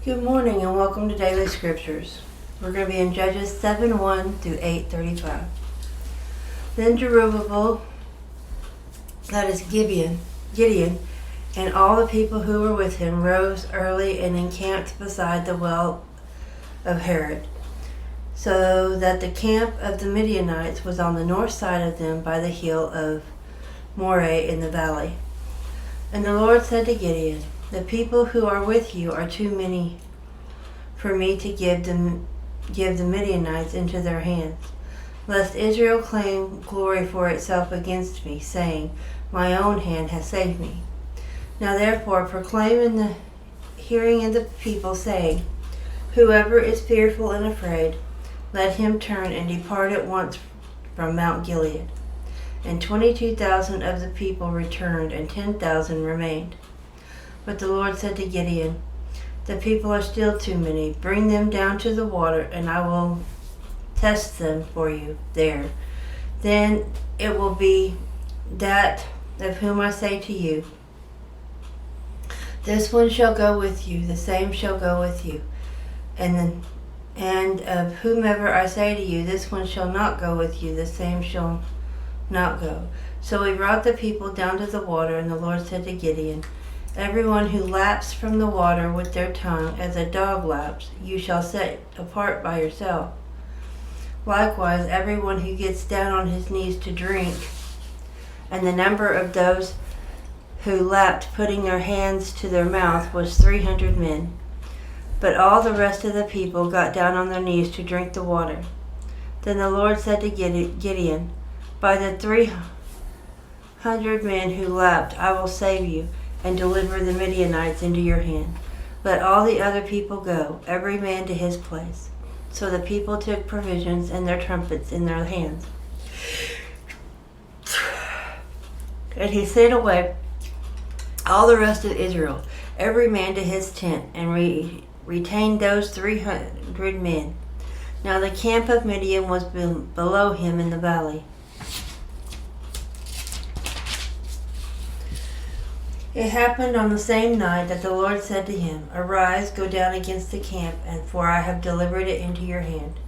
Good morning and welcome to Daily Scriptures. We're going to be in Judges 7:1 through 8:35. Then Jerubbaal, that is Gideon, and all the people who were with him rose early and encamped beside the well of Harod, so that the camp of the Midianites was on the north side of them by the hill of Moreh in the valley. And the Lord said to Gideon, "The people who are with you are too many for me to give the Midianites into their hands, lest Israel claim glory for itself against me, saying, 'My own hand has saved me.' Now therefore proclaim in the hearing of the people, saying, 'Whoever is fearful and afraid, let him turn and depart at once from Mount Gilead.' And 22,000 of the people returned, and 10,000 remained. But the Lord said to Gideon, 'The people are still too many. Bring them down to the water, and I will test them for you there. Then it will be that of whom I say to you, this one shall go with you, the same shall go with you. And of whomever I say to you, this one shall not go with you, the same shall not go.' So he brought the people down to the water, and the Lord said to Gideon, 'Everyone who laps from the water with their tongue as a dog laps, you shall set apart by yourself. Likewise, everyone who gets down on his knees to drink.' And the number of those who lapped, putting their hands to their mouth, was 300 men. But all the rest of the people got down on their knees to drink the water. Then the Lord said to Gideon, 'By the 300 men who lapped, I will save you, and deliver the Midianites into your hand. Let all the other people go, every man to his place.' So the people took provisions and their trumpets in their hands. And he sent away all the rest of Israel, every man to his tent, and retained those 300 men. Now the camp of Midian was below him in the valley. It happened on the same night that the Lord said to him, 'Arise, go down against the camp, and for I have delivered it into your hand.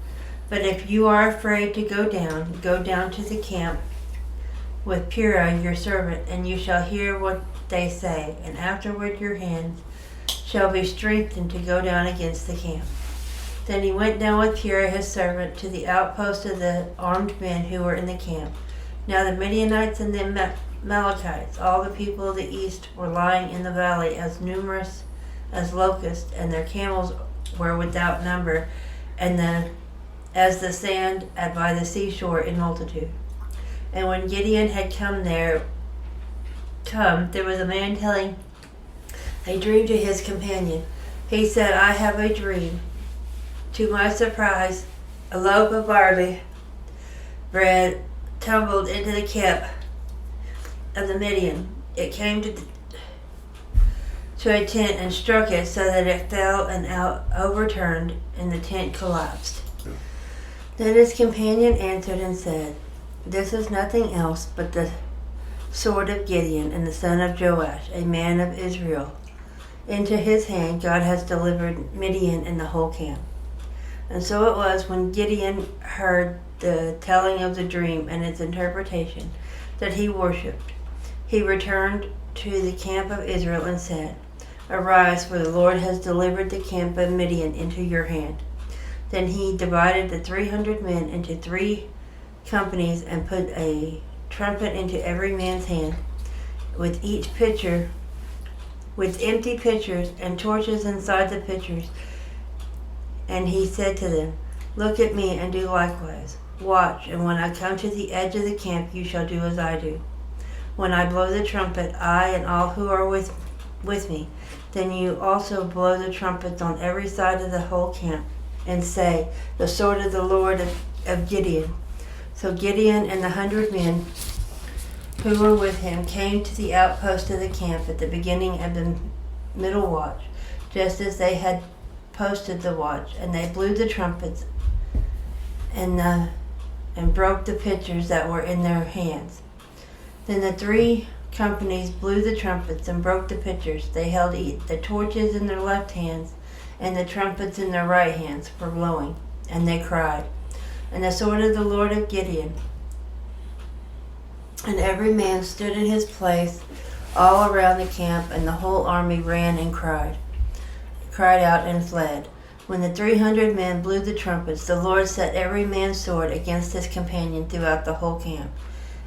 But if you are afraid to go down to the camp with Purah your servant, and you shall hear what they say, and afterward your hands shall be strengthened to go down against the camp.' Then he went down with Purah his servant to the outpost of the armed men who were in the camp. Now the Midianites and the Amalekites, all the people of the east, were lying in the valley, as numerous as locusts, and their camels were without number, and as the sand by the seashore in multitude. And when Gideon had come, there was a man telling a dream to his companion. He said, 'I have a dream. To my surprise, a loaf of barley bread tumbled into the camp of the Midian. It came to a tent and struck it, so that it fell and overturned, and the tent collapsed.' Then his companion answered and said, 'This is nothing else but the sword of Gideon, and the son of Joash, a man of Israel. Into his hand God has delivered Midian and the whole camp.' And so it was, when Gideon heard the telling of the dream and its interpretation, that he worshipped. He returned to the camp of Israel and said, 'Arise, for the Lord has delivered the camp of Midian into your hand.' Then he divided the 300 men into 3 companies, and put a trumpet into every man's hand, with empty pitchers and torches inside the pitchers. And he said to them, 'Look at me and do likewise. Watch, and when I come to the edge of the camp, you shall do as I do. When I blow the trumpet, I and all who are with me, then you also blow the trumpets on every side of the whole camp, and say, the sword of the Lord of Gideon.' So Gideon and the 100 men who were with him came to the outpost of the camp at the beginning of the middle watch, just as they had posted the watch, and they blew the trumpets and broke the pitchers that were in their hands. Then the 3 companies blew the trumpets and broke the pitchers. They held the torches in their left hands, and the trumpets in their right hands were blowing. And they cried, and the sword of the Lord of Gideon. And every man stood in his place all around the camp, and the whole army ran and cried out and fled. When the 300 men blew the trumpets, the Lord set every man's sword against his companion throughout the whole camp.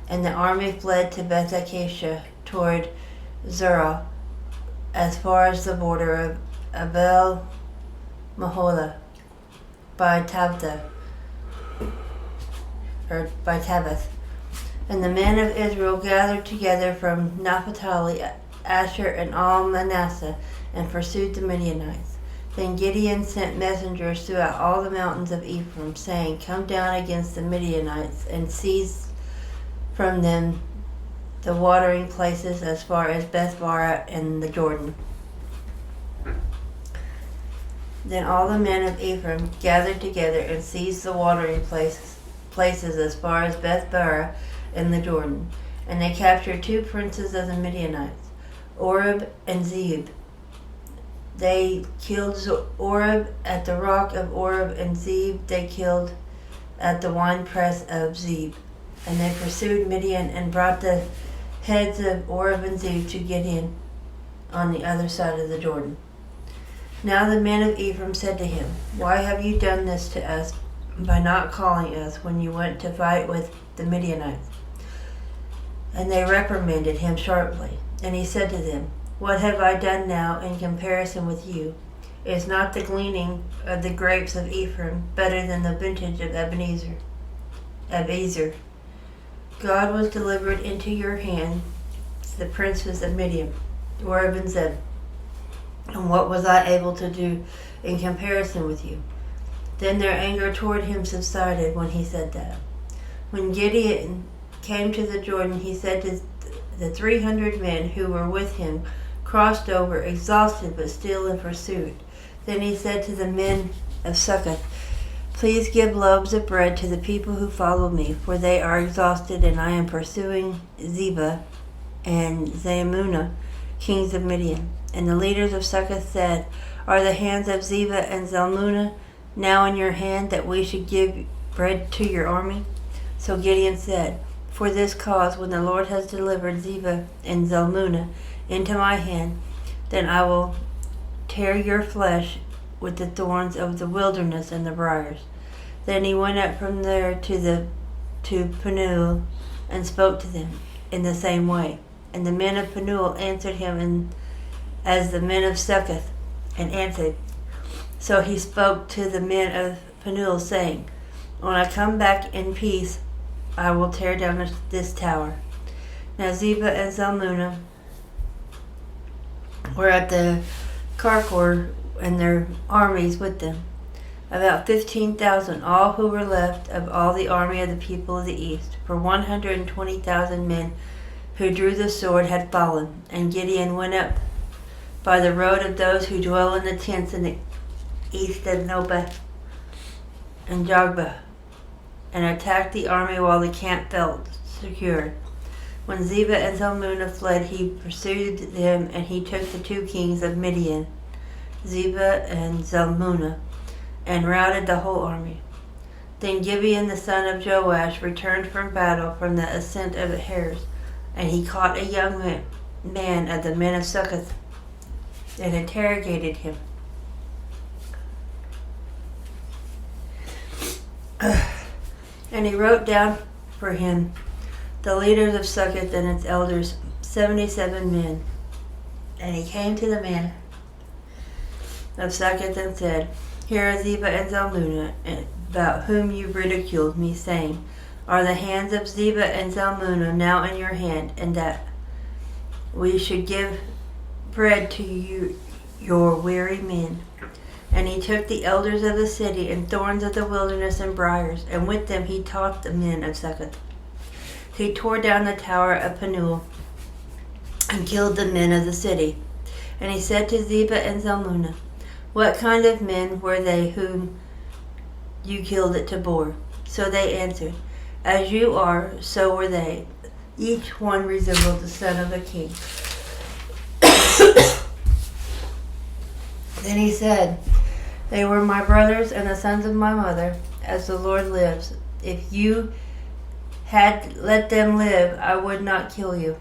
And the army fled to Beth-Acacia toward Zerah, as far as the border of Abel Mahola by Tabbath. And the men of Israel gathered together from Naphtali, Asher, and all Manasseh, and pursued the Midianites. Then Gideon sent messengers throughout all the mountains of Ephraim, saying, "Come down against the Midianites, and seize from them the watering places as far as Beth-barah and the Jordan." Then all the men of Ephraim gathered together and seized the watering places as far as Beth-barah and the Jordan. And they captured 2 princes of the Midianites, Oreb and Zeeb. They killed Oreb at the rock of Oreb, and Zeeb they killed at the winepress of Zeeb. And they pursued Midian and brought the heads of Oreb and Zeeb to Gideon on the other side of the Jordan. Now the men of Ephraim said to him, "Why have you done this to us by not calling us when you went to fight with the Midianites?" And they reprimanded him sharply. And he said to them, "What have I done now in comparison with you? Is not the gleaning of the grapes of Ephraim better than the vintage of Ebenezer? God was delivered into your hand, the princes of Midian, Oreb and Zeb. And what was I able to do in comparison with you?" Then their anger toward him subsided when he said that. When Gideon came to the Jordan, he said to the 300 men who were with him, crossed over, exhausted but still in pursuit. Then he said to the men of Succoth, "Please give loaves of bread to the people who follow me, for they are exhausted, and I am pursuing Zebah and Zalmunna, kings of Midian." And the leaders of Succoth said, "Are the hands of Zebah and Zalmunna now in your hand, that we should give bread to your army?" So Gideon said, "For this cause, when the Lord has delivered Zebah and Zalmunna into my hand, then I will tear your flesh with the thorns of the wilderness and the briars." Then he went up from there to Penuel and spoke to them in the same way. And the men of Penuel answered him as the men of Succoth and answered. So he spoke to the men of Penuel, saying, "When I come back in peace, I will tear down this tower." Now Zebah and Zalmunna were at the Karkor, and their armies with them, about 15,000, all who were left of all the army of the people of the east. For 120,000 men who drew the sword had fallen. And Gideon went up by the road of those who dwell in the tents in the east of Nobah and Jogbah, and attacked the army while the camp felt secure. When Zebah and Zalmunna fled, he pursued them, and he took the 2 kings of Midian, Zebah and Zalmunna, and routed the whole army. Then Gibeon the son of Joash returned from battle from the ascent of the Hares, and he caught a young man of the men of Succoth and interrogated him. And he wrote down for him the leaders of Succoth and its elders, 77 men. And he came to the man of Succoth and said, "Here are Zebah and Zalmunna, about whom you ridiculed me, saying, Are the hands of Zebah and Zalmunna now in your hand, and that we should give bread to you, your weary men?" And he took the elders of the city and thorns of the wilderness and briars, and with them he taught the men of Succoth. He tore down the tower of Penuel and killed the men of the city. And he said to Zebah and Zalmunna, "What kind of men were they whom you killed at Tabor?" So they answered, "As you are, so were they. Each one resembled the son of a king." Then he said, They were my brothers and the sons of my mother, as the Lord lives. If you had let them live, I would not kill you.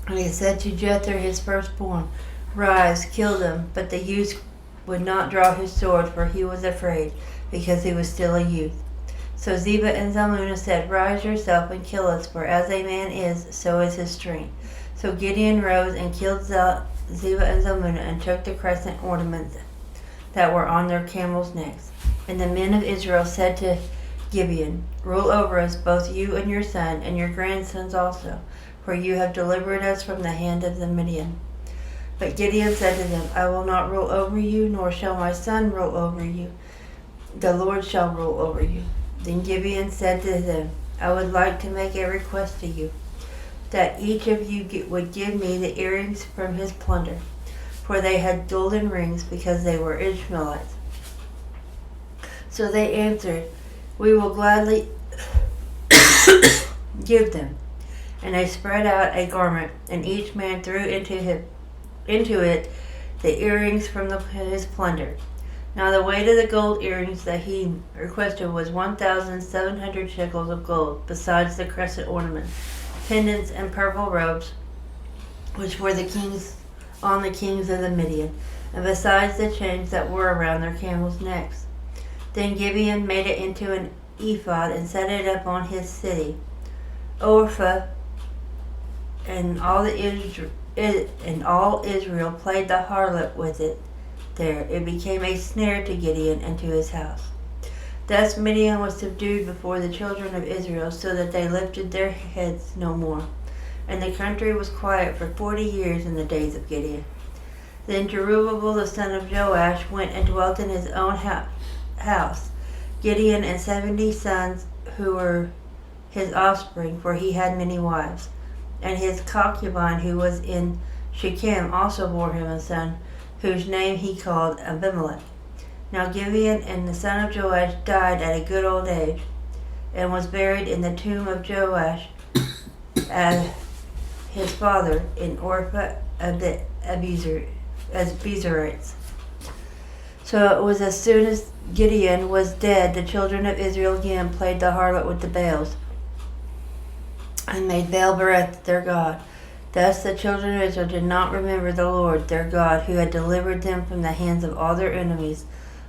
And he said to Jether his firstborn, Rise, kill them. But the youth would not draw his sword, for he was afraid, because he was still a youth. So Zebah and Zalmunna said, Rise yourself and kill us, for as a man is, so is his strength. So Gideon rose and killed Zebah and Zalmunna, and took the crescent ornaments that were on their camels' necks. And the men of Israel said to Gibeon, Rule over us, both you and your son, and your grandsons also, for you have delivered us from the hand of the Midian. But Gideon said to them, I will not rule over you, nor shall my son rule over you. The Lord shall rule over you. Then Gibeon said to them, I would like to make a request to you, that each of you would give me the earrings from his plunder, for they had golden rings, because they were Ishmaelites. So they answered, We will gladly give them. And they spread out a garment, and each man threw into it the earrings from his plunder. Now the weight of the gold earrings that he requested was 1,700 shekels of gold, besides the crescent ornaments, pendants, and purple robes, which were on the kings of the Midian, and besides the chains that were around their camels' necks. Then Gibeon made it into an ephod and set it up on his city. Orpha and all Israel played the harlot with it there. It became a snare to Gideon and to his house. Thus Midian was subdued before the children of Israel, so that they lifted their heads no more. And the country was quiet for 40 years in the days of Gideon. Then Jerubbaal the son of Joash went and dwelt in his own house, Gideon and 70 sons who were his offspring, for he had many wives. And his concubine who was in Shechem also bore him a son, whose name he called Abimelech. Now Gideon and the son of Joash died at a good old age, and was buried in the tomb of Joash as his father in Orpha of the Abiezrites. So it was as soon as Gideon was dead, the children of Israel again played the harlot with the Baals, and made Baal-berith their god. Thus the children of Israel did not remember the Lord their God, who had delivered them from the hands of all their enemies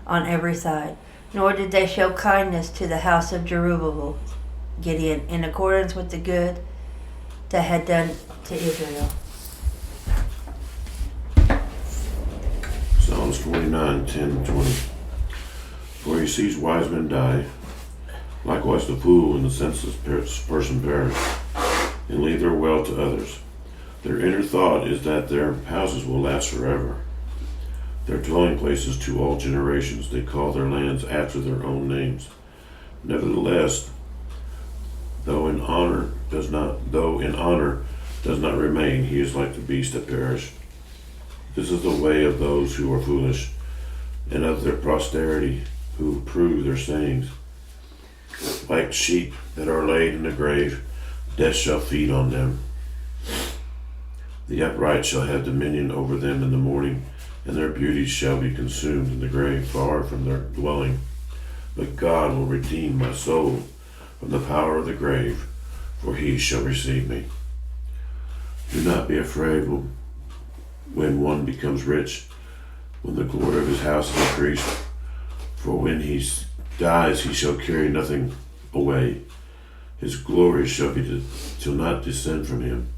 on every side. Nor did they show kindness to the house of Jerubbaal, Gideon, in accordance with the good that had done to Israel. Psalms 49, 10 and 20. For he sees wise men die, likewise the fool and the senseless person perish, and leave their wealth to others. Their inner thought is that their houses will last forever, their dwelling places to all generations. They call their lands after their own names. Nevertheless, though in honor does not remain, he is like the beasts that perish. This is the way of those who are foolish, and of their posterity who prove their sayings. Like sheep that are laid in the grave, death shall feed on them. The upright shall have dominion over them in the morning, and their beauties shall be consumed in the grave, far from their dwelling. But God will redeem my soul from the power of the grave, for he shall receive me. Do not be afraid when one becomes rich, when the glory of his house is increased. For when he dies, he shall carry nothing away. His glory shall not descend from him.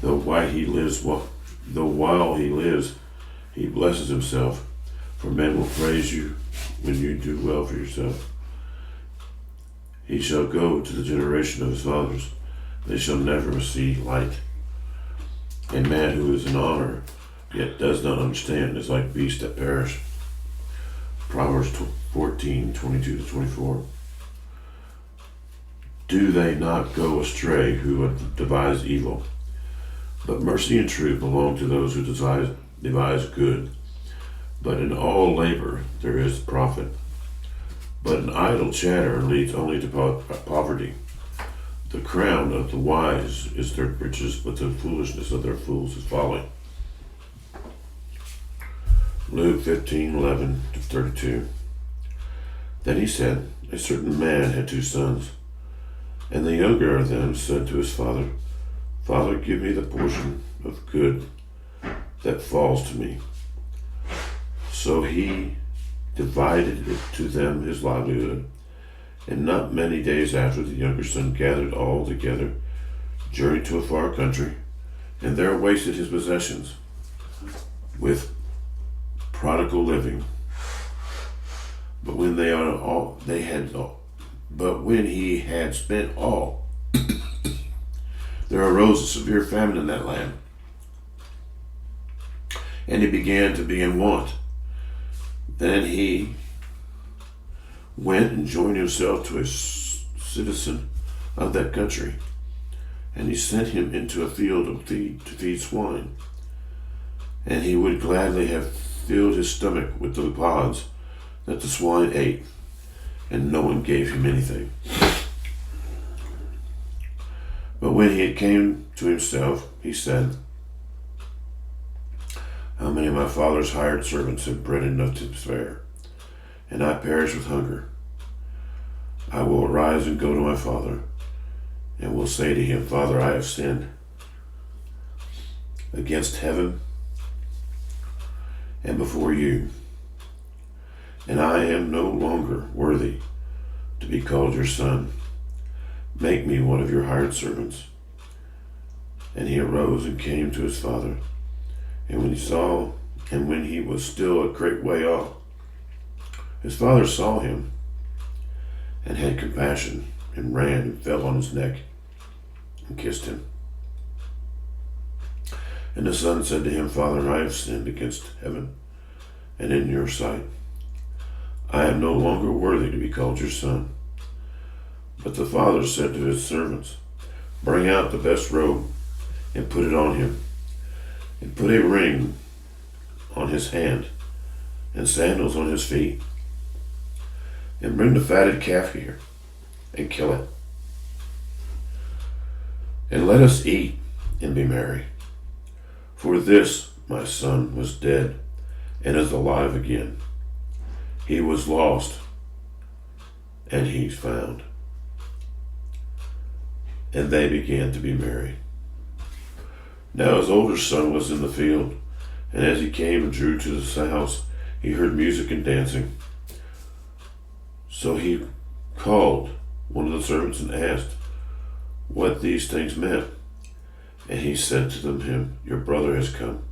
Though while he lives, he blesses himself. For men will praise you when you do well for yourself. He shall go to the generation of his fathers. They shall never see light. A man who is in honor, yet does not understand, is like beasts that perish. Proverbs 14, 22 to 24. Do they not go astray who have devised evil? But mercy and truth belong to those who devise good. But in all labor there is profit. But an idle chatter leads only to poverty. The crown of the wise is their riches, but the foolishness of their fools is folly. Luke 15:11-32. Then he said, a certain man had 2 sons, and the younger of them said to his father, Father, give me the portion of good that falls to me. So he divided it to them his livelihood. And not many days after, the younger son gathered all together, journeyed to a far country, and there wasted his possessions with prodigal living. But when he had spent all, there arose a severe famine in that land, and he began to be in want. Then he went and joined himself to a citizen of that country, and he sent him into a field to feed swine. And he would gladly have filled his stomach with the pods that the swine ate, and no one gave him anything. But when he had came to himself, he said, how many of my father's hired servants have bread enough to spare, and I perish with hunger? I will arise and go to my father, and will say to him, Father, I have sinned against heaven and before you, and I am no longer worthy to be called your son. Make me one of your hired servants. And he arose and came to his father. And when he was still a great way off, his father saw him and had compassion, and ran and fell on his neck and kissed him. And the son said to him, Father, I have sinned against heaven and in your sight. I am no longer worthy to be called your son. But the father said to his servants, bring out the best robe and put it on him, and put a ring on his hand and sandals on his feet, and bring the fatted calf here and kill it. And let us eat and be merry. For this my son was dead and is alive again. He was lost and he's found. And they began to be merry. Now his older son was in the field, and as he came and drew to the house, he heard music and dancing. So he called one of the servants and asked what these things meant. And he said to him, your brother has come,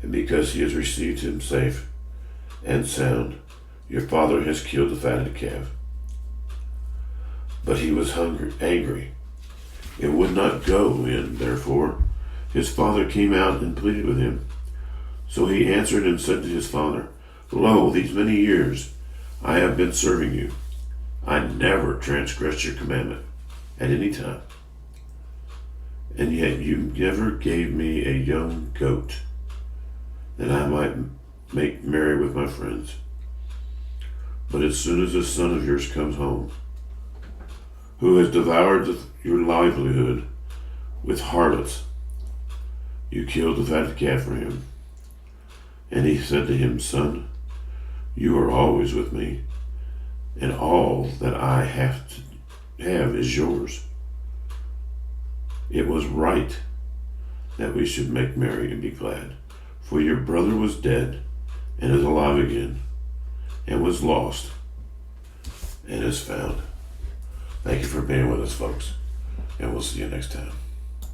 and because he has received him safe and sound, your father has killed the fatted calf. But he was angry. It would not go in, therefore his father came out and pleaded with him. So he answered and said to his father, Lo, these many years I have been serving you. I never transgressed your commandment at any time. And yet you never gave me a young goat that I might make merry with my friends. But as soon as this son of yours comes home, who has devoured your livelihood with harlots, you killed the fatted calf for him. And he said to him, Son, you are always with me, and all that I have is yours. It was right that we should make merry and be glad, for your brother was dead and is alive again, and was lost and is found. Thank you for being with us, folks, and we'll see you next time.